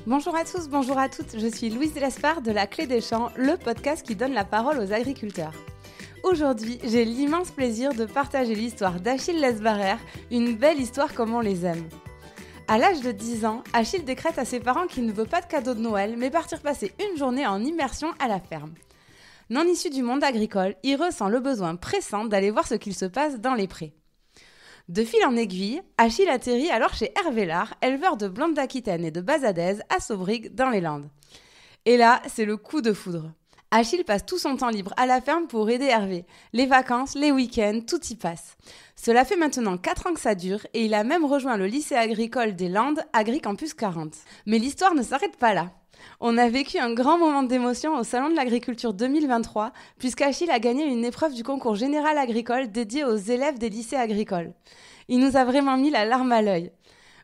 Bonjour à tous, bonjour à toutes, je suis Louise Lespard de La Clé des Champs, le podcast qui donne la parole aux agriculteurs. Aujourd'hui, j'ai l'immense plaisir de partager l'histoire d'Achille Lesbarer, une belle histoire comme on les aime. À l'âge de 10 ans, Achille décrète à ses parents qu'il ne veut pas de cadeau de Noël, mais partir passer une journée en immersion à la ferme. Non issu du monde agricole, il ressent le besoin pressant d'aller voir ce qu'il se passe dans les prés. De fil en aiguille, Achille atterrit alors chez Hervé Lard, éleveur de blancs d'Aquitaine et de Bazadèze à Saubrigues dans les Landes. Et là, c'est le coup de foudre. Achille passe tout son temps libre à la ferme pour aider Hervé. Les vacances, les week-ends, tout y passe. Cela fait maintenant 4 ans que ça dure et il a même rejoint le lycée agricole des Landes, Agricampus 40. Mais l'histoire ne s'arrête pas là. On a vécu un grand moment d'émotion au Salon de l'Agriculture 2023 puisqu'Achille a gagné une épreuve du concours général agricole dédié aux élèves des lycées agricoles. Il nous a vraiment mis la larme à l'œil.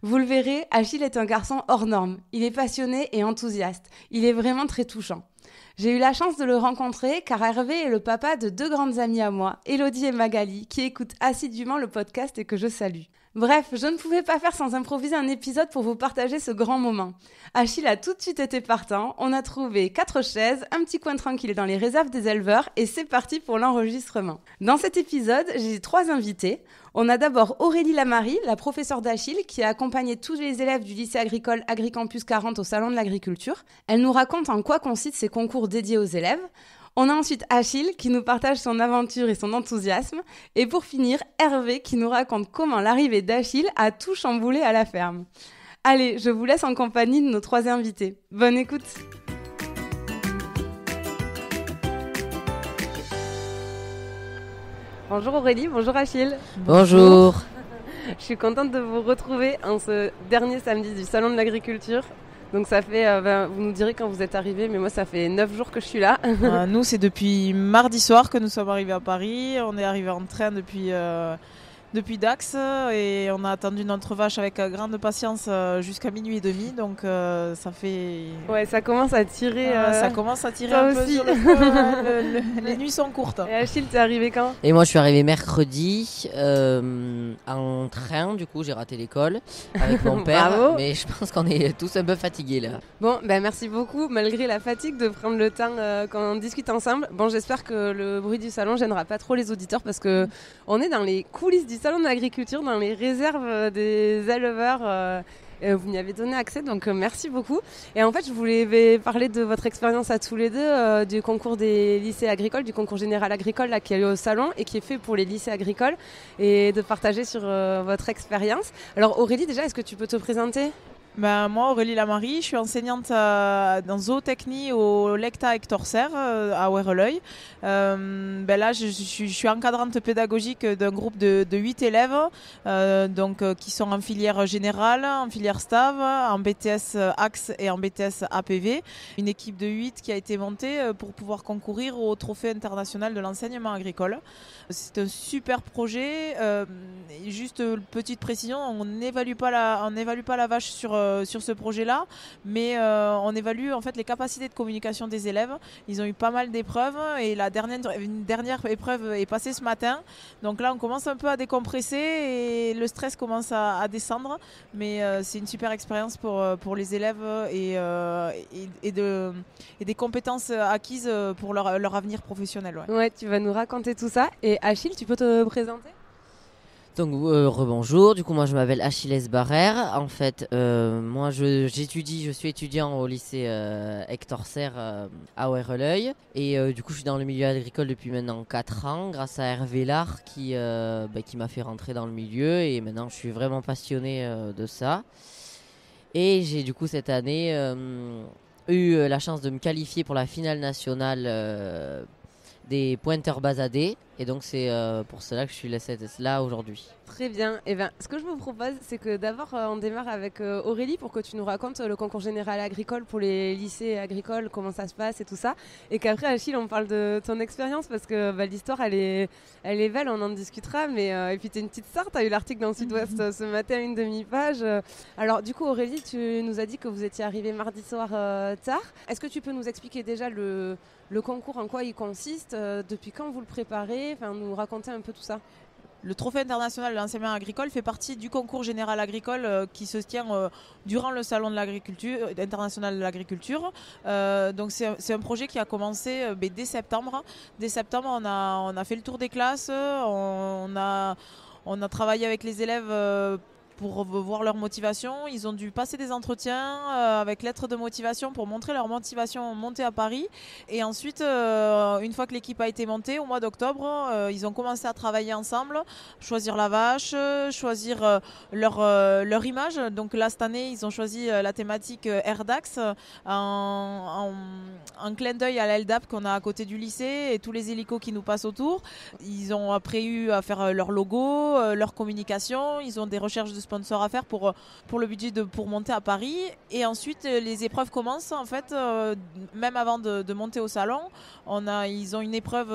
Vous le verrez, Achille est un garçon hors norme. Il est passionné et enthousiaste. Il est vraiment très touchant. J'ai eu la chance de le rencontrer car Hervé est le papa de 2 grandes amies à moi, Élodie et Magali, qui écoutent assidûment le podcast et que je salue. Bref, je ne pouvais pas faire sans improviser un épisode pour vous partager ce grand moment. Achille a tout de suite été partant, on a trouvé 4 chaises, un petit coin tranquille dans les réserves des éleveurs et c'est parti pour l'enregistrement. Dans cet épisode, j'ai 3 invités. On a d'abord Aurélie Lamarie, la professeure d'Achille, qui a accompagné tous les élèves du lycée agricole Agricampus 40 au Salon de l'Agriculture. Elle nous raconte en quoi consistent ces concours dédiés aux élèves. On a ensuite Achille qui nous partage son aventure et son enthousiasme. Et pour finir, Hervé qui nous raconte comment l'arrivée d'Achille a tout chamboulé à la ferme. Allez, je vous laisse en compagnie de nos 3 invités. Bonne écoute! Bonjour Aurélie, bonjour Achille. Bonjour. Je suis contente de vous retrouver en ce dernier samedi du Salon de l'Agriculture. Donc ça fait, vous nous direz quand vous êtes arrivés, mais moi ça fait 9 jours que je suis là. Nous c'est depuis mardi soir que nous sommes arrivés à Paris. On est arrivés en train depuis Dax et on a attendu notre vache avec grande patience jusqu'à minuit et demi. Donc ça fait... Ouais, ça commence à tirer. Ça commence à tirer toi un peu aussi. sur le feu. Les nuits sont courtes. Et Achille, t'es arrivé quand ? Et moi je suis arrivé mercredi en train, du coup j'ai raté l'école avec mon père. Bravo. Mais je pense qu'on est tous un peu fatigués là. Bon, merci beaucoup, malgré la fatigue, de prendre le temps qu'on discute ensemble. Bon, j'espère que le bruit du salon gênera pas trop les auditeurs parce que on est dans les coulisses du Salon de l'Agriculture, dans les réserves des éleveurs. Vous m'y avez donné accès, donc merci beaucoup. Et en fait, je voulais parler de votre expérience à tous les deux, du concours des lycées agricoles, du concours général agricole là, qui est au salon et qui est fait pour les lycées agricoles, et de partager sur votre expérience. Alors Aurélie, déjà, est-ce que tu peux te présenter ? Moi, Aurélie Lamarie, je suis enseignante dans zootechnie au Lecta Hector Serre à Ouerleuil. Là, je suis encadrante pédagogique d'un groupe de 8 élèves qui sont en filière générale, en filière STAV, en BTS AXE et en BTS APV. Une équipe de 8 qui a été montée pour pouvoir concourir au Trophée international de l'enseignement agricole. C'est un super projet. Juste petite précision, on n'évalue pas la vache sur ce projet-là, mais on évalue en fait les capacités de communication des élèves. Ils ont eu pas mal d'épreuves et une dernière épreuve est passée ce matin. Donc là, on commence un peu à décompresser et le stress commence à descendre. Mais c'est une super expérience pour les élèves et des compétences acquises pour leur avenir professionnel. Ouais, tu vas nous raconter tout ça. Et Achille, tu peux te présenter ? Donc rebonjour, du coup moi je m'appelle Achille Lesbarer. En fait moi je suis étudiant au lycée Hector Serre à Ouerleuil. Et du coup je suis dans le milieu agricole depuis maintenant 4 ans grâce à Hervé Lard qui m'a fait rentrer dans le milieu. Et maintenant je suis vraiment passionné de ça. Et j'ai du coup cette année eu la chance de me qualifier pour la finale nationale des pointeurs basadés. Et donc c'est pour cela que je suis là aujourd'hui. Très bien. Ce que je vous propose, c'est que d'abord on démarre avec Aurélie pour que tu nous racontes le concours général agricole pour les lycées agricoles, comment ça se passe et tout ça. Et qu'après Achille, on parle de ton expérience parce que l'histoire elle est belle, on en discutera. Mais et puis t'es une petite star, t'as eu l'article dans Sud-Ouest ce matin, une demi-page. Alors du coup Aurélie, tu nous as dit que vous étiez arrivée mardi soir tard. Est-ce que tu peux nous expliquer déjà le concours, en quoi il consiste, depuis quand vous le préparez, nous raconter un peu tout ça? le trophée international de l'enseignement agricole fait partie du concours général agricole qui se tient durant le salon de l'agriculture international de l'agriculture. Donc c'est un projet qui a commencé dès septembre. Dès septembre, on a fait le tour des classes, on a travaillé avec les élèves pour voir leur motivation. Ils ont dû passer des entretiens avec lettres de motivation pour montrer leur motivation montée à Paris. Et ensuite, une fois que l'équipe a été montée, au mois d'octobre, ils ont commencé à travailler ensemble, choisir la vache, choisir leur image. Donc là, cette année, ils ont choisi la thématique Airdax en clin d'œil à l'LDAP qu'on a à côté du lycée et tous les hélicos qui nous passent autour. Ils ont après eu à faire leur logo, leur communication. Ils ont des recherches de sponsors à faire pour le budget pour monter à Paris. Et ensuite, les épreuves commencent. En fait, même avant de monter au salon, ils ont une épreuve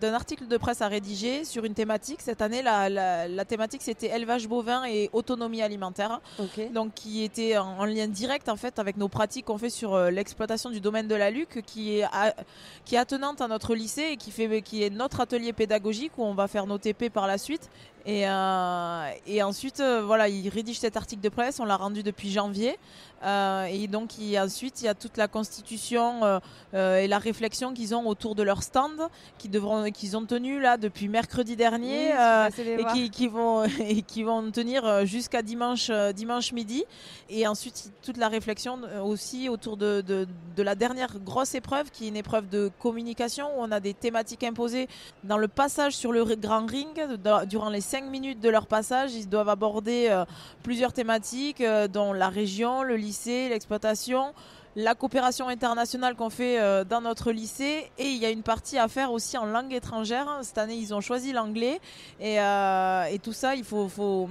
d'un article de presse à rédiger sur une thématique. Cette année, la thématique, c'était élevage bovin et autonomie alimentaire. Okay. Donc, qui était en lien direct en fait avec nos pratiques qu'on fait sur l'exploitation du domaine de la Luc, qui est attenante à notre lycée et qui est notre atelier pédagogique où on va faire nos TP par la suite. Et ensuite, voilà, ils rédigent cet article de presse, on l'a rendu depuis janvier. Et donc, ensuite, il y a toute la constitution et la réflexion qu'ils ont autour de leur stand, qu'ils ont tenu là depuis mercredi dernier, et qui vont tenir jusqu'à dimanche midi. Et ensuite, toute la réflexion aussi autour de la dernière grosse épreuve, qui est une épreuve de communication, où on a des thématiques imposées dans le passage sur le grand ring. Durant les 5 minutes de leur passage, ils doivent aborder plusieurs thématiques, dont la région, le lycée, l'exploitation, la coopération internationale qu'on fait dans notre lycée. Et il y a une partie à faire aussi en langue étrangère. Cette année, ils ont choisi l'anglais. Et tout ça, il faut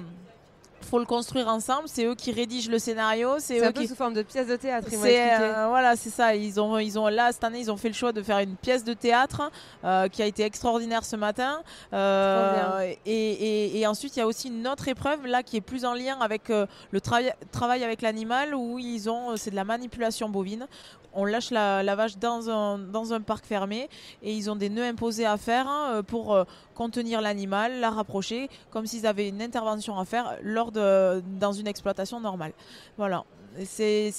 le construire ensemble. C'est eux qui rédigent le scénario. C'est un peu sous forme de pièce de théâtre. Voilà, c'est ça. Ils ont là cette année, ils ont fait le choix de faire une pièce de théâtre qui a été extraordinaire ce matin. Et ensuite, il y a aussi une autre épreuve là qui est plus en lien avec le travail avec l'animal, où c'est de la manipulation bovine. On lâche la vache dans un parc fermé et ils ont des nœuds imposés à faire pour contenir l'animal, la rapprocher, comme s'ils avaient une intervention à faire dans une exploitation normale. Voilà. C'est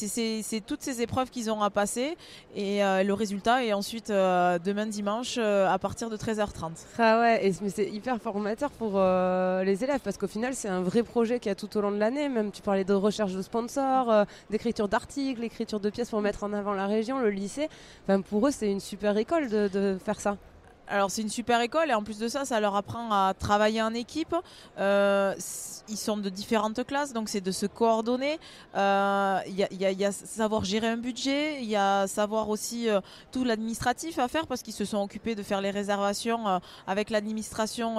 toutes ces épreuves qu'ils ont à passer et le résultat est ensuite demain dimanche à partir de 13h30. Ah ouais, mais c'est hyper formateur pour les élèves parce qu'au final c'est un vrai projet qu'il y a tout au long de l'année. Même tu parlais de recherche de sponsors, d'écriture d'articles, d'écriture de pièces pour mettre en avant la région, le lycée. Enfin, pour eux c'est une super école de faire ça. Alors c'est une super école et en plus de ça, ça leur apprend à travailler en équipe. Ils sont de différentes classes, donc c'est de se coordonner. Il y a savoir gérer un budget, il y a savoir aussi tout l'administratif à faire parce qu'ils se sont occupés de faire les réservations avec l'administration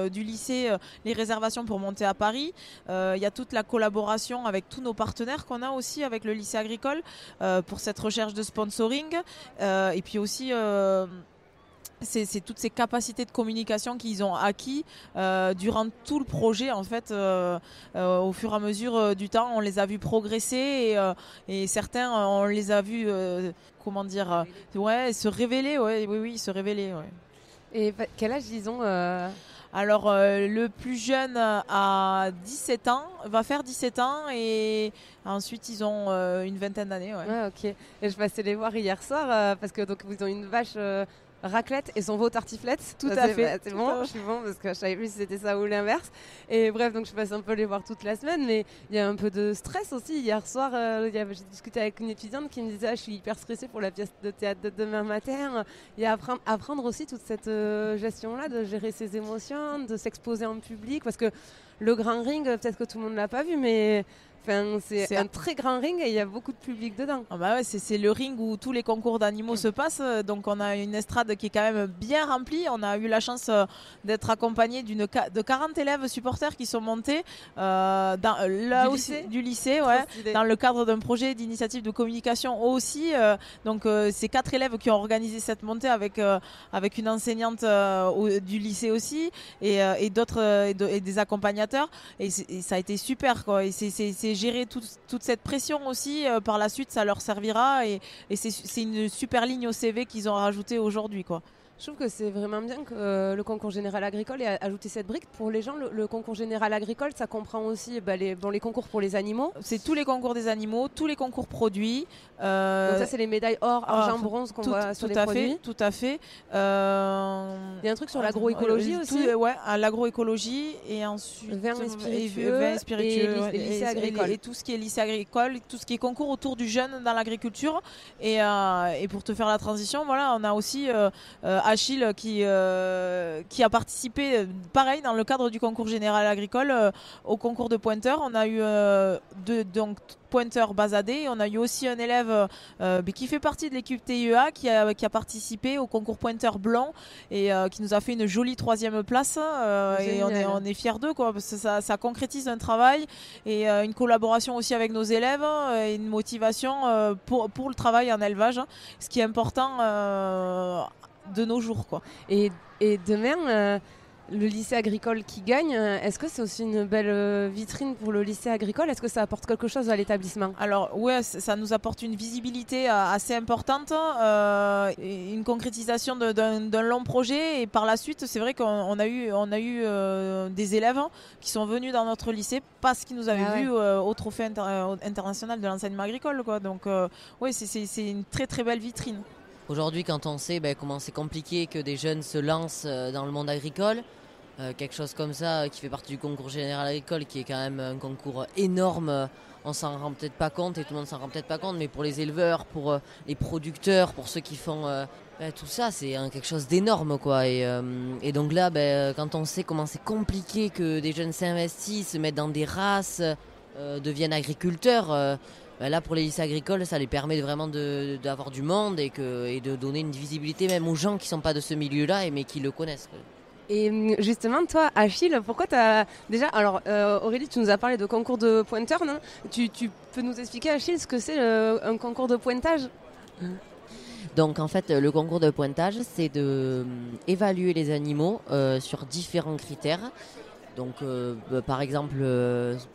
du lycée, les réservations pour monter à Paris. Il y a toute la collaboration avec tous nos partenaires qu'on a aussi avec le lycée agricole pour cette recherche de sponsoring. Et puis aussi... C'est toutes ces capacités de communication qu'ils ont acquis durant tout le projet en fait. Au fur et à mesure du temps, on les a vus progresser et certains, on les a vus se révéler. Oui, se révéler. Ouais. Et quel âge ils ont Alors le plus jeune a 17 ans, va faire 17 ans et ensuite ils ont une vingtaine d'années. Ouais. Ok. Et je passais les voir hier soir parce que donc ils ont une vache raclette et son veau tartiflette. Tout à fait. C'est bon, je suis bon parce que je savais plus si c'était ça ou l'inverse. Et bref, donc je passe un peu les voir toute la semaine, mais il y a un peu de stress aussi. Hier soir, j'ai discuté avec une étudiante qui me disait je suis hyper stressée pour la pièce de théâtre de demain matin. Il y a apprendre aussi toute cette gestion-là, de gérer ses émotions, de s'exposer en public, parce que le grand ring, peut-être que tout le monde l'a pas vu, mais c'est un très grand ring et il y a beaucoup de public dedans. Ah bah ouais, c'est le ring où tous les concours d'animaux se passent. Donc on a une estrade qui est quand même bien remplie. On a eu la chance d'être accompagné de 40 élèves supporters qui sont montés du lycée dans le cadre d'un projet d'initiative de communication aussi. Donc c'est 4 élèves qui ont organisé cette montée avec une enseignante du lycée aussi et d'autres et des accompagnateurs. Et ça a été super quoi. Et c'est gérer toute cette pression aussi par la suite, ça leur servira et c'est une super ligne au CV qu'ils ont rajouté aujourd'hui quoi. Je trouve que c'est vraiment bien que le concours général agricole ait ajouté cette brique. Pour les gens, le concours général agricole, ça comprend aussi les concours pour les animaux. C'est tous les concours des animaux, tous les concours produits. Donc ça, c'est les médailles or, argent, bronze qu'on voit sur les produits. Tout à fait. Il y a un truc sur l'agroécologie aussi. L'agroécologie et ensuite vin et spiritueux et lycée agricole. Et tout ce qui est lycée agricole, tout ce qui est concours autour du jeune dans l'agriculture. Et pour te faire la transition, voilà, on a aussi Achille qui a participé, pareil, dans le cadre du concours général agricole, au concours de pointeur. On a eu donc pointeur basadé. On a eu aussi un élève qui fait partie de l'équipe TIEA qui a participé au concours pointeur blanc et qui nous a fait une jolie 3e place. Et on est fiers d'eux, quoi, parce que ça concrétise un travail et une collaboration aussi avec nos élèves et une motivation pour le travail en élevage, ce qui est important de nos jours, quoi. Et demain, le lycée agricole qui gagne, est-ce que c'est aussi une belle vitrine pour le lycée agricole? Est-ce que ça apporte quelque chose à l'établissement? Alors ouais, ça nous apporte une visibilité assez importante, une concrétisation d'un long projet, et par la suite c'est vrai qu'on a eu des élèves qui sont venus dans notre lycée parce qu'ils nous avaient vus au trophée international de l'enseignement agricole, quoi. Donc ouais, c'est une très très belle vitrine. Aujourd'hui, quand on sait comment c'est compliqué que des jeunes se lancent dans le monde agricole, quelque chose comme ça qui fait partie du concours général agricole, qui est quand même un concours énorme, on s'en rend peut-être pas compte et tout le monde s'en rend peut-être pas compte, mais pour les éleveurs, pour les producteurs, pour ceux qui font tout ça, c'est quelque chose d'énorme, quoi. Et donc là, quand on sait comment c'est compliqué que des jeunes s'investissent, se mettent dans des races, deviennent agriculteurs, là pour les lycées agricoles, ça les permet vraiment d'avoir du monde et de donner une visibilité même aux gens qui ne sont pas de ce milieu-là mais qui le connaissent. Et justement, toi, Achille, pourquoi tu as... Déjà, alors Aurélie, tu nous as parlé de concours de pointeur, non? Tu peux nous expliquer, Achille, ce que c'est un concours de pointage? Donc en fait, le concours de pointage, c'est d'évaluer les animaux sur différents critères. Donc, par exemple,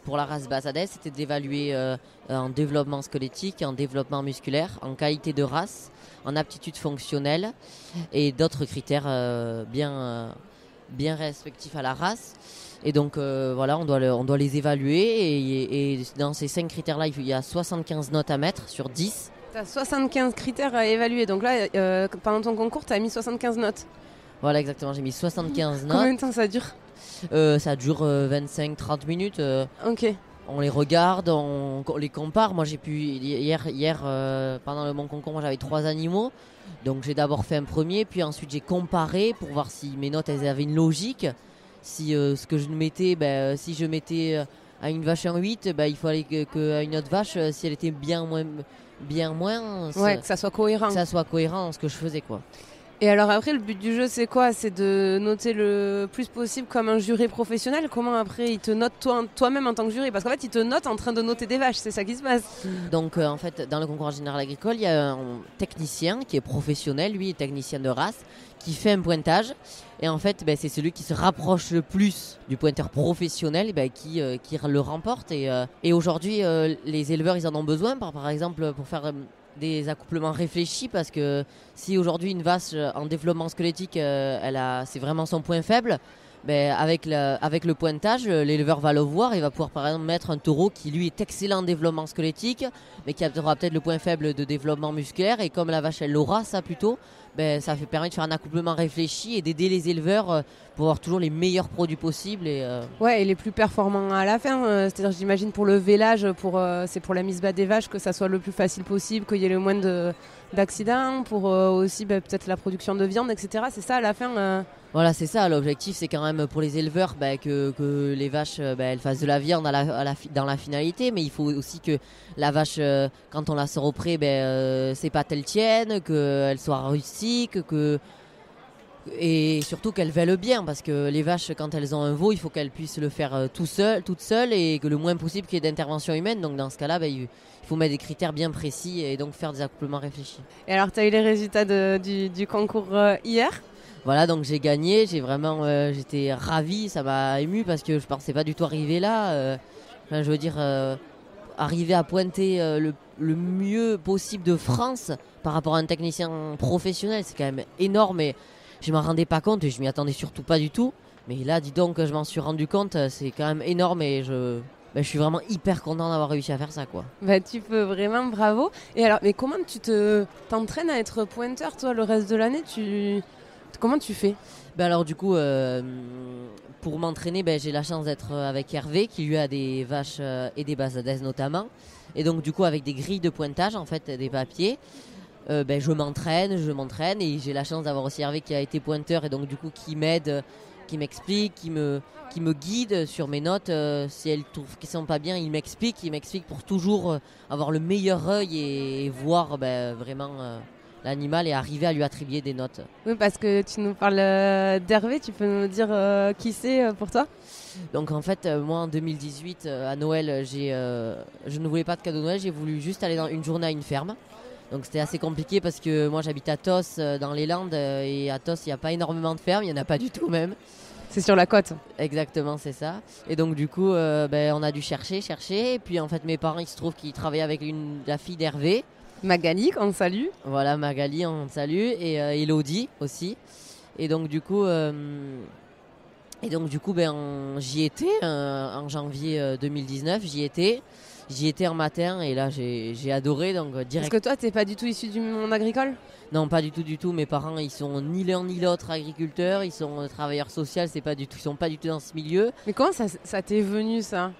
pour la race Basadès, c'était d'évaluer en développement squelettique, en développement musculaire, en qualité de race, en aptitude fonctionnelle et d'autres critères bien respectifs à la race. Et donc, voilà, on doit les évaluer. Et dans ces 5 critères-là, il y a 75 notes à mettre sur 10. Tu as 75 critères à évaluer. Donc là, pendant ton concours, tu as mis 75 notes. Voilà, exactement. J'ai mis 75 notes. Combien de temps ça dure? Ça dure 25-30 minutes. Ok. On les regarde, on les compare. Moi, j'ai pu hier pendant mon concours, moi j'avais 3 animaux. Donc j'ai d'abord fait un premier, puis ensuite j'ai comparé pour voir si mes notes elles avaient une logique. Si ce que je mettais, si je mettais à une vache un 8, il fallait qu'à une autre vache, si elle était bien moins, ouais, que ça soit cohérent. Que ça soit cohérent dans ce que je faisais, quoi. Et alors après, le but du jeu, c'est quoi? C'est de noter le plus possible comme un juré professionnel. Comment après, ils te notent toi-même en tant que juré? Parce qu'en fait, ils te notent en train de noter des vaches, c'est ça qui se passe. Donc en fait, dans le concours général agricole, il y a un technicien qui est professionnel, lui est technicien de race, qui fait un pointage. Et en fait, c'est celui qui se rapproche le plus du pointeur professionnel qui le remporte. Et aujourd'hui, les éleveurs, ils en ont besoin, par exemple, pour faire... des accouplements réfléchis, parce que si aujourd'hui une vache en développement squelettique c'est vraiment son point faible, avec le pointage, l'éleveur va le voir, il va pouvoir par exemple mettre un taureau qui lui est excellent en développement squelettique mais qui aura peut-être le point faible de développement musculaire, et comme la vache elle l'aura ça plutôt, ça permet de faire un accouplement réfléchi et d'aider les éleveurs pour avoir toujours les meilleurs produits possibles ouais, et les plus performants à la fin. C'est-à-dire, j'imagine pour le vélage, c'est pour la mise bas des vaches, que ça soit le plus facile possible, qu'il y ait le moins d'accidents, pour aussi peut-être la production de viande, etc. C'est ça à la fin. Voilà, c'est ça. L'objectif, c'est quand même pour les éleveurs que les vaches elles fassent de la viande dans la finalité, mais il faut aussi que la vache, quand on la sort au pré, ses pattes elles tiennent, qu'elle soit rustique, et surtout qu'elles vèlent bien, parce que les vaches, quand elles ont un veau, il faut qu'elles puissent le faire toutes seules, et que le moins possible qu'il y ait d'intervention humaine. Donc dans ce cas-là, il faut mettre des critères bien précis et donc faire des accouplements réfléchis. Et alors, tu as eu les résultats du concours hier? Voilà, donc j'ai gagné, j'étais ravi, ça m'a ému parce que je pensais pas du tout arriver là. Arriver à pointer le mieux possible de France par rapport à un technicien professionnel, c'est quand même énorme. Et je m'en rendais pas compte et je m'y attendais surtout pas du tout. Mais là, dis donc, je m'en suis rendu compte, c'est quand même énorme et je suis vraiment hyper content d'avoir réussi à faire ça, quoi. Bah, tu peux vraiment, bravo. Et alors, mais comment tu t'entraînes à être pointeur, toi, le reste de l'année Comment tu fais? Bah alors du coup, pour m'entraîner, j'ai la chance d'être avec Hervé qui lui a des vaches et des basades notamment. Et donc du coup avec des grilles de pointage, en fait des papiers, je m'entraîne et j'ai la chance d'avoir aussi Hervé qui a été pointeur et donc du coup qui m'aide, qui m'explique, qui me guide sur mes notes. Si elles trouvent qu'elles sont pas bien, il m'explique pour toujours avoir le meilleur œil et voir vraiment l'animal et arriver à lui attribuer des notes. Oui, parce que tu nous parles d'Hervé, tu peux nous dire qui c'est pour toi? Donc en fait, moi en 2018, à Noël, je ne voulais pas de cadeau de Noël, j'ai voulu juste aller dans une journée à une ferme. Donc c'était assez compliqué parce que moi j'habite à Tos, dans les Landes, et à Tos il n'y a pas énormément de fermes, il n'y en a pas du tout même. C'est sur la côte. Exactement, c'est ça. Et donc du coup, on a dû chercher. Et puis en fait mes parents, il se trouve qu'ils travaillaient avec la fille d'Hervé. Magali, on salue. Voilà, Magali, on salue, et Elodie aussi. Et donc du coup, j'y étais en janvier 2019, j'y étais en matin et là j'ai adoré, donc direct. Parce que toi, t'es pas du tout issu du monde agricole? Non, pas du tout. Mes parents, ils sont ni l'un ni l'autre agriculteurs, ils sont travailleurs sociaux, ils sont pas du tout dans ce milieu. Mais comment ça t'est venu ça?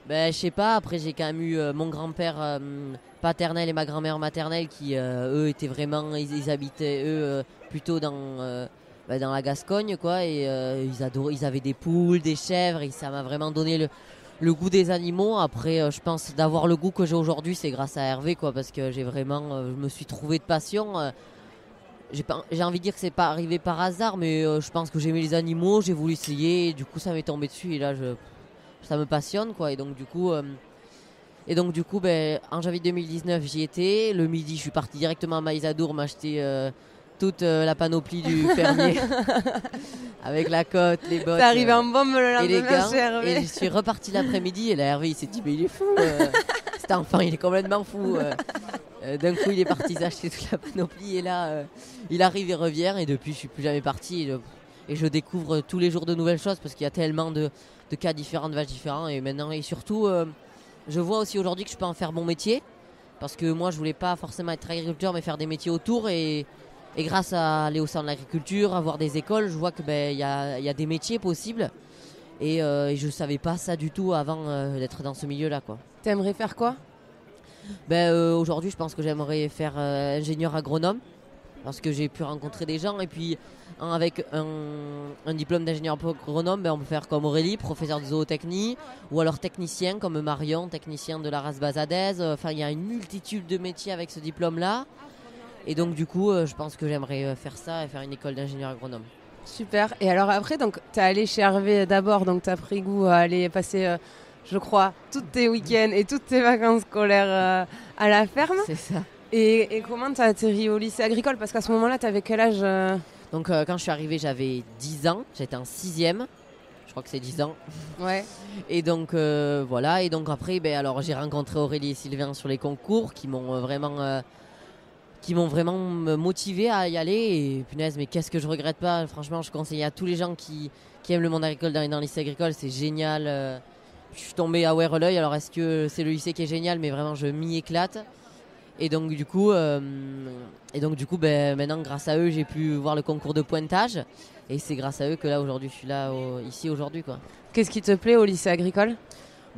Je sais pas, après j'ai quand même eu mon grand-père paternel et ma grand-mère maternelle qui eux étaient vraiment, ils habitaient eux plutôt dans la Gascogne, quoi, et ils avaient des poules, des chèvres, et ça m'a vraiment donné le goût des animaux. Après je pense d'avoir le goût que j'ai aujourd'hui, c'est grâce à Hervé, quoi, parce que j'ai vraiment je me suis trouvé de passion. J'ai envie de dire que c'est pas arrivé par hasard, mais je pense que j'aimais les animaux, j'ai voulu essayer, et du coup ça m'est tombé dessus, et là ça me passionne, quoi. Et donc du coup en janvier 2019 j'y étais. Le midi je suis parti directement à Maïsadour m'acheter toute la panoplie du fermier avec la cote, les bottes. T'es arrivé en bombe le et les lendemain gants, chez Hervé. et je suis reparti l'après-midi et là Hervé il s'est dit mais il est fou cet enfant, il est complètement fou. D'un coup il est parti s'acheter toute la panoplie et là il arrive et revient, et depuis je suis plus jamais parti, et je découvre tous les jours de nouvelles choses parce qu'il y a tellement de cas différents, de vaches différents, et maintenant, et surtout je vois aussi aujourd'hui que je peux en faire mon métier, parce que moi je voulais pas forcément être agriculteur mais faire des métiers autour, et grâce à aller au sein de l'agriculture, avoir des écoles, je vois que y a des métiers possibles, et je savais pas ça du tout avant d'être dans ce milieu là, quoi. T'aimerais faire quoi? Aujourd'hui je pense que j'aimerais faire ingénieur agronome, parce que j'ai pu rencontrer des gens, et puis avec un diplôme d'ingénieur agronome, on peut faire comme Aurélie, professeur de zootechnie, ou alors technicien comme Marion, technicien de la race basadaise. Enfin, il y a une multitude de métiers avec ce diplôme-là. Et donc du coup, je pense que j'aimerais faire ça et faire une école d'ingénieur agronome. Super. Et alors après, donc t'es allé chez Hervé d'abord, donc t'as pris goût à aller passer, je crois, tous tes week-ends et toutes tes vacances scolaires à la ferme. C'est ça. Et comment t'as atterri au lycée agricole? Parce qu'à ce moment-là, t'avais quel âge? Donc quand je suis arrivée, j'avais 10 ans, j'étais en 6e, je crois que c'est 10 ans. Ouais. Et donc voilà, et donc après, alors j'ai rencontré Aurélie et Sylvain sur les concours qui m'ont vraiment motivé à y aller, et punaise, mais qu'est-ce que je regrette pas. Franchement, je conseille à tous les gens qui aiment le monde agricole d'aller dans le lycée agricole, c'est génial. Je suis tombée à Ouerleuil, alors est-ce que c'est le lycée qui est génial, mais vraiment je m'y éclate. Et donc du coup, maintenant grâce à eux j'ai pu voir le concours de pointage, et c'est grâce à eux que là aujourd'hui je suis là ici aujourd'hui, quoi. Qu'est-ce qui te plaît au lycée agricole?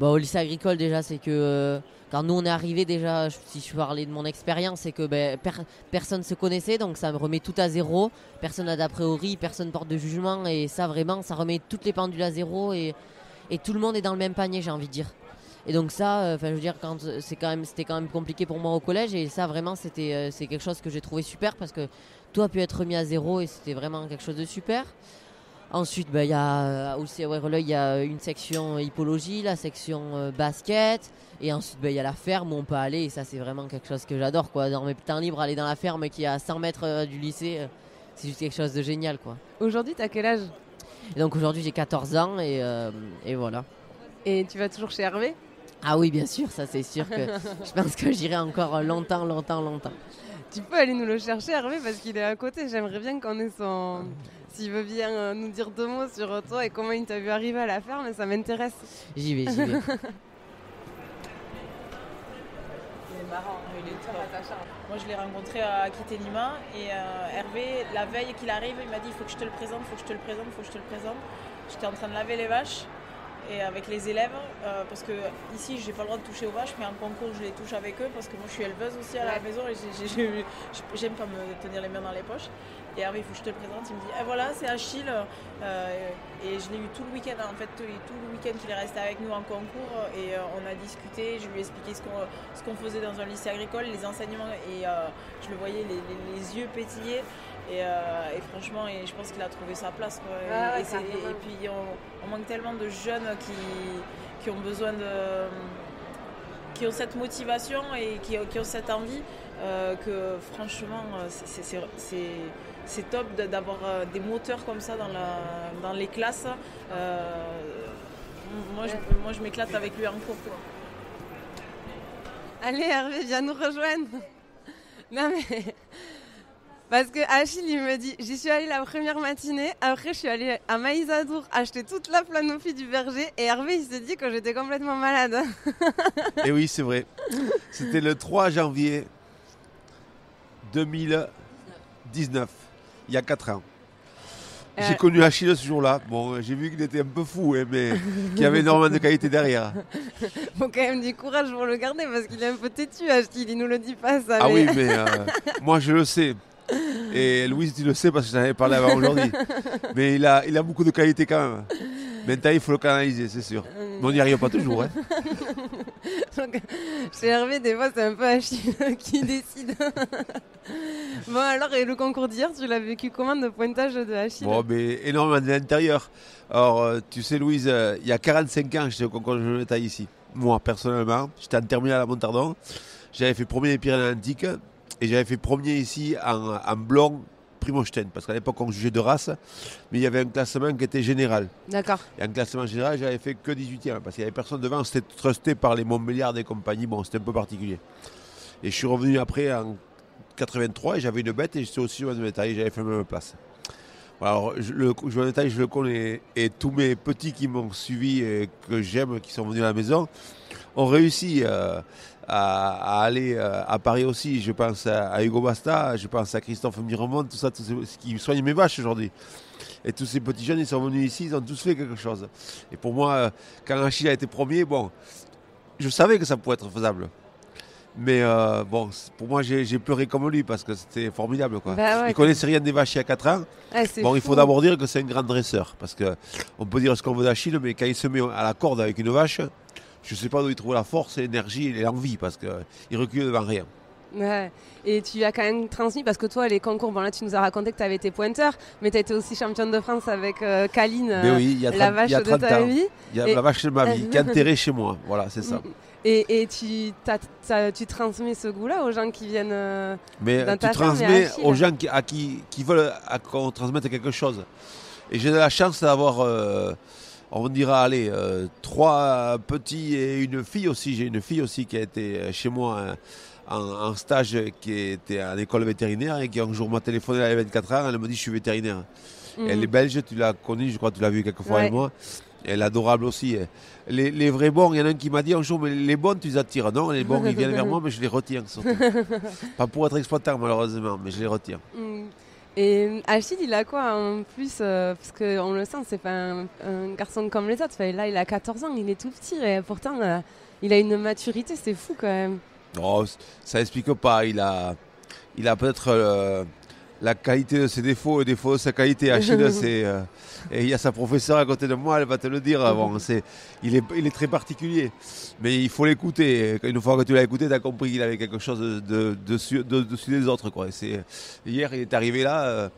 Au lycée agricole déjà, c'est que quand nous on est arrivés, déjà si je parlais de mon expérience, c'est que personne se connaissait, donc ça me remet tout à zéro, personne n'a d'a priori, personne porte de jugement, et ça vraiment ça remet toutes les pendules à zéro, et tout le monde est dans le même panier, j'ai envie de dire. Et donc ça, je veux dire, c'était quand même compliqué pour moi au collège, et ça vraiment c'est quelque chose que j'ai trouvé super, parce que tout a pu être remis à zéro, et c'était vraiment quelque chose de super. Ensuite, il y a aussi à Ouerleuil, il y a une section hippologie, la section basket, et ensuite il y a la ferme où on peut aller, et ça c'est vraiment quelque chose que j'adore, quoi. Dans mes temps libres, aller dans la ferme qui est à 100 mètres du lycée, c'est juste quelque chose de génial, quoi. Aujourd'hui, t'as quel âge? Et donc aujourd'hui j'ai 14 ans, et voilà. Et tu vas toujours chez Hervé? Ah oui, bien sûr, ça c'est sûr que je pense que j'irai encore longtemps. Tu peux aller nous le chercher, Hervé, parce qu'il est à côté. J'aimerais bien qu'on ait son... S'il veut bien nous dire 2 mots sur toi et comment il t'a vu arriver à la ferme, ça m'intéresse. J'y vais. Il est marrant, il est top. Moi, je l'ai rencontré à Kitenima et Hervé, la veille qu'il arrive, il m'a dit il faut que je te le présente. J'étais en train de laver les vaches et avec les élèves parce que ici, j'ai pas le droit de toucher aux vaches, mais en concours, je les touche avec eux parce que moi, je suis éleveuse aussi à la maison et j'aime pas me tenir les mains dans les poches. Et Hervé, il faut que je te le présente. Il me dit voilà, c'est Achille. Et je l'ai eu tout le week-end. En fait, tout le week-end qu'il est resté avec nous en concours. Et on a discuté. Je lui ai expliqué ce qu'on faisait dans un lycée agricole, les enseignements. Et je le voyais les yeux pétiller. Et franchement, je pense qu'il a trouvé sa place. Quoi. Et puis, on manque tellement de jeunes qui ont besoin de... qui ont cette motivation et qui ont cette envie que franchement, c'est top d'avoir des moteurs comme ça dans les classes. Moi, je m'éclate avec lui en cours. Quoi. Allez Hervé, viens nous rejoindre. Non mais... Parce que Achille, il me dit, j'y suis allée la première matinée, après je suis allée à Maïsadour acheter toute la planophie du berger et Hervé, il s'est dit que j'étais complètement malade. Et oui, c'est vrai. C'était le 3 janvier 2019, il y a 4 ans. J'ai connu Achille ce jour-là. Bon, j'ai vu qu'il était un peu fou, mais qu'il y avait énormément de qualité derrière. Faut quand même du courage pour le garder parce qu'il est un peu têtu, Achille, il nous le dit pas ça. Ah oui, mais moi je le sais. Et Louise, tu le sais parce que j'en avais parlé avant aujourd'hui. Mais il a beaucoup de qualité quand même. Maintenant, il faut le canaliser, c'est sûr. Mais on n'y arrive pas toujours. Hein. Donc, chez Hervé, des fois, c'est un peu Achille qui décide. Bon, alors, et le concours d'hier, tu l'as vécu comment, de pointage de Achille? Bon, mais énormément de l'intérieur. Alors, tu sais, Louise, il y a 45 ans, j'étais au concours de jeu taille ici. Moi, personnellement, j'étais en terminale à Montardon. J'avais fait premier des Pyrénées-Atlantiques. Et j'avais fait premier ici en blond Primostein, parce qu'à l'époque on jugeait de race, mais il y avait un classement qui était général. D'accord. Et en classement général, j'avais fait que 18e, parce qu'il n'y avait personne devant, c'était trusté par les Montbéliard et compagnie, bon, c'était un peu particulier. Et je suis revenu après en 83, et j'avais une bête, et j'étais aussi joueur de taille, j'avais fait la même place. Alors, le joueur de taille, je le connais, et tous mes petits qui m'ont suivi et que j'aime, qui sont venus à la maison, ont réussi à aller à Paris aussi. Je pense à Hugo Basta, je pense à Christophe Miremont, tout ça, ce qui soigne mes vaches aujourd'hui. Et tous ces petits jeunes, ils sont venus ici, ils ont tous fait quelque chose. Et pour moi, quand Achille a été premier, bon, je savais que ça pouvait être faisable. Mais bon, pour moi, j'ai pleuré comme lui parce que c'était formidable. Quoi. Bah ouais, il ne connaissait rien des vaches il y a 4 ans. Ah, bon, il faut d'abord dire que c'est un grand dresseur. Parce qu'on peut dire ce qu'on veut d'Achille, mais quand il se met à la corde avec une vache, je ne sais pas d'où il trouve la force, l'énergie et l'envie parce qu'il recule devant rien. Ouais. Et tu as quand même transmis, parce que toi, les concours, bon là tu nous as raconté que tu avais été pointeur, mais tu as été aussi championne de France avec Kaline, oui, la vache de ta vie. Il y a la vache de ma vie, qui est enterrée chez moi. Voilà, c'est ça. Et tu transmets ce goût-là aux gens qui viennent mais dans ta tu transmets ferme, aux gens qui veulent qu'on transmette quelque chose. Et j'ai de la chance d'avoir, on dira, 3 petits et une fille aussi. J'ai une fille aussi qui a été chez moi en stage, qui était à l'école vétérinaire et qui un jour m'a téléphoné, elle avait 24 ans, elle me dit je suis vétérinaire. Elle est belge, tu l'as connue, je crois que tu l'as vue quelques fois avec moi. Elle est adorable aussi. Les vrais bons, il y en a un qui m'a dit un jour, mais les bons tu les attires. Non, les bons ils viennent vers moi, mais je les retiens surtout. Pas pour être exploitant malheureusement, mais je les retiens. Et Achille, il a quoi en plus parce qu'on le sent, c'est pas un garçon comme les autres. Là, il a 14 ans, il est tout petit et pourtant il a une maturité, c'est fou quand même. Non, ça n'explique pas. Il a peut-être la qualité de ses défauts et les défauts de sa qualité. Achille, et il y a sa professeure à côté de moi, elle va te le dire. Bon, il est très particulier, mais il faut l'écouter. Une fois que tu l'as écouté, tu as compris qu'il avait quelque chose de dessus des autres. Quoi. Hier, il est arrivé là.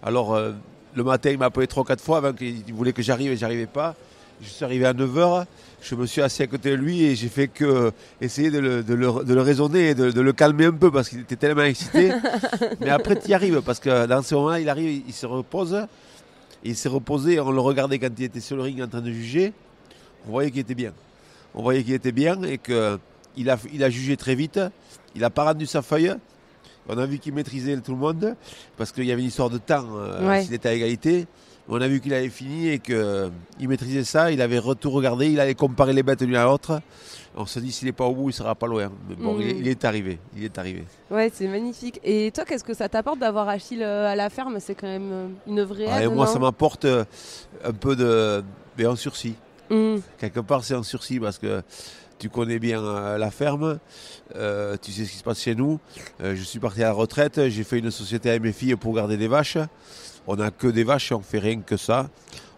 Le matin, il m'a appelé 3 ou 4 fois avant qu'il voulait que j'arrive et je n'arrivais pas. Je suis arrivé à 9h, je me suis assis à côté de lui et j'ai fait que essayer de le raisonner et de le calmer un peu parce qu'il était tellement excité. Mais après, tu y arrives parce que dans ce moment-là, il arrive, il se repose. Il s'est reposé, on le regardait quand il était sur le ring en train de juger. On voyait qu'il était bien. On voyait qu'il était bien et qu'il a jugé très vite. Il n'a pas rendu sa feuille. On a vu qu'il maîtrisait tout le monde parce qu'il y avait une histoire de temps s'il était à égalité. On a vu qu'il avait fini et qu'il maîtrisait ça. Il avait tout regardé. Il allait comparer les bêtes l'une à l'autre. On se dit s'il n'est pas au bout, il ne sera pas loin. Mais bon, il est arrivé. Ouais, c'est magnifique. Et toi, qu'est-ce que ça t'apporte d'avoir Achille à la ferme? C'est quand même une vraie aide, moi, non? ça m'apporte un peu mais en sursis. Quelque part, c'est en sursis parce que tu connais bien la ferme, tu sais ce qui se passe chez nous. Je suis parti à la retraite, j'ai fait une société avec mes filles pour garder des vaches. On n'a que des vaches, on ne fait rien que ça.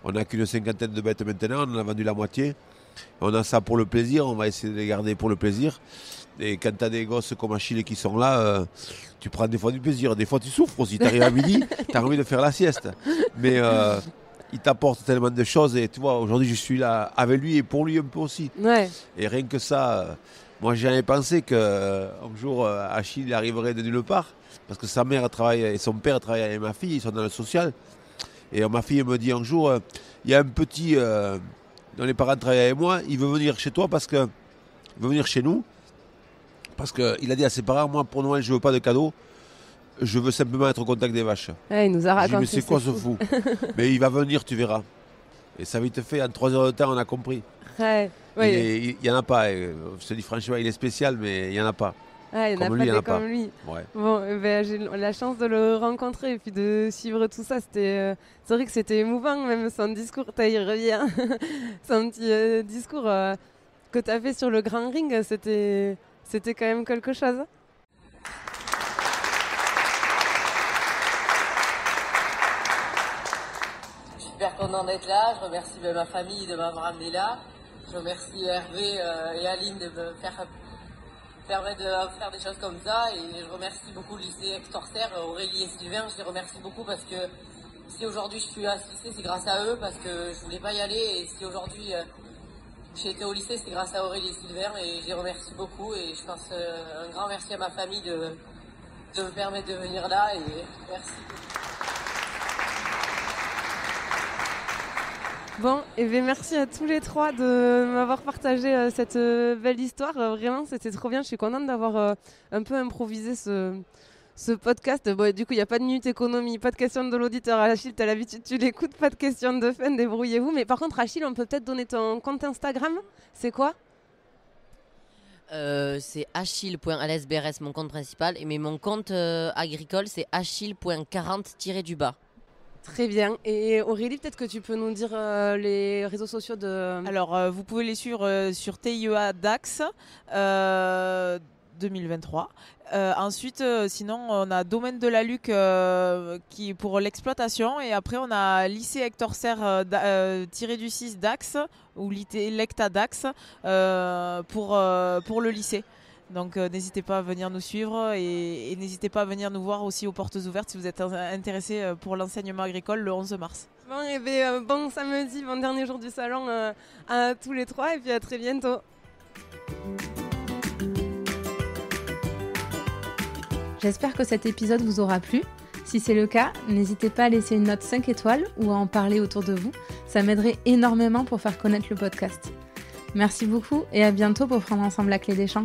On n'a qu'une 50aine de bêtes maintenant, on en a vendu la moitié. On a ça pour le plaisir, on va essayer de les garder pour le plaisir. Et quand tu as des gosses comme Achille qui sont là, tu prends des fois du plaisir. Des fois tu souffres aussi, tu arrives à midi, tu as envie de faire la sieste. Mais il t'apporte tellement de choses et tu vois, aujourd'hui je suis là avec lui et pour lui un peu aussi. Ouais. Et rien que ça, moi j'avais pensé qu'un jour Achille arriverait de nulle part parce que sa mère travaille et son père travaille avec ma fille, ils sont dans le social. Et ma fille me dit un jour, il y a un petit dont les parents travaillent avec moi, il veut venir chez toi il veut venir chez nous parce qu'il a dit à ses parents, moi pour Noël je veux pas de cadeaux. Je veux simplement être au contact des vaches. Ouais, il nous a raconté. Je dis, mais c'est quoi ce fou? Mais il va venir, tu verras. Et ça vite fait, en 3 heures de temps, on a compris. Ouais. Il n'y en a pas. Je te dis franchement, il est spécial, mais il n'y en a pas. Ouais, il n'y en a pas comme lui. Ouais. Bon, j'ai la chance de le rencontrer et puis de suivre tout ça. C'est vrai que c'était émouvant, même son discours. Il revient. Son petit discours que tu as fait sur le grand ring, c'était quand même quelque chose. Super content d'être là, je remercie ma famille de m'avoir amené là, je remercie Hervé et Aline de me permettre de faire des choses comme ça et je remercie beaucoup le lycée Hector Serre, Aurélie et Sylvain, je les remercie beaucoup parce que si aujourd'hui je suis à ce lycée c'est grâce à eux parce que je voulais pas y aller et si aujourd'hui j'ai été au lycée c'est grâce à Aurélie et Sylvain et je les remercie beaucoup et je pense un grand merci à ma famille de me permettre de venir là et merci. Bon, et bien merci à tous les trois de m'avoir partagé cette belle histoire. Vraiment, c'était trop bien. Je suis contente d'avoir un peu improvisé ce podcast. Bon, du coup, il n'y a pas de minute économie, pas de question de l'auditeur. Achille, tu as l'habitude, tu l'écoutes, pas de question de fin, débrouillez-vous. Mais par contre, Achille, on peut peut-être donner ton compte Instagram. C'est quoi? C'est achille.lsbrs, mon compte principal. Mais mon compte agricole, c'est achille.40-du-bas. Très bien. Et Aurélie, peut-être que tu peux nous dire les réseaux sociaux de... Alors, vous pouvez les suivre sur TIEA DAX 2023. Ensuite, sinon, on a Domaine de la Luc qui pour l'exploitation. Et après, on a Lycée Hector Serre du 6 DAX ou Lecta DAX pour le lycée. Donc n'hésitez pas à venir nous suivre et n'hésitez pas à venir nous voir aussi aux portes ouvertes si vous êtes intéressés pour l'enseignement agricole le 11 mars. Bon, et bien, bon samedi, bon dernier jour du salon à tous les trois et puis à très bientôt. J'espère que cet épisode vous aura plu. Si c'est le cas, n'hésitez pas à laisser une note 5 étoiles ou à en parler autour de vous. Ça m'aiderait énormément pour faire connaître le podcast. Merci beaucoup et à bientôt pour prendre ensemble la clé des champs.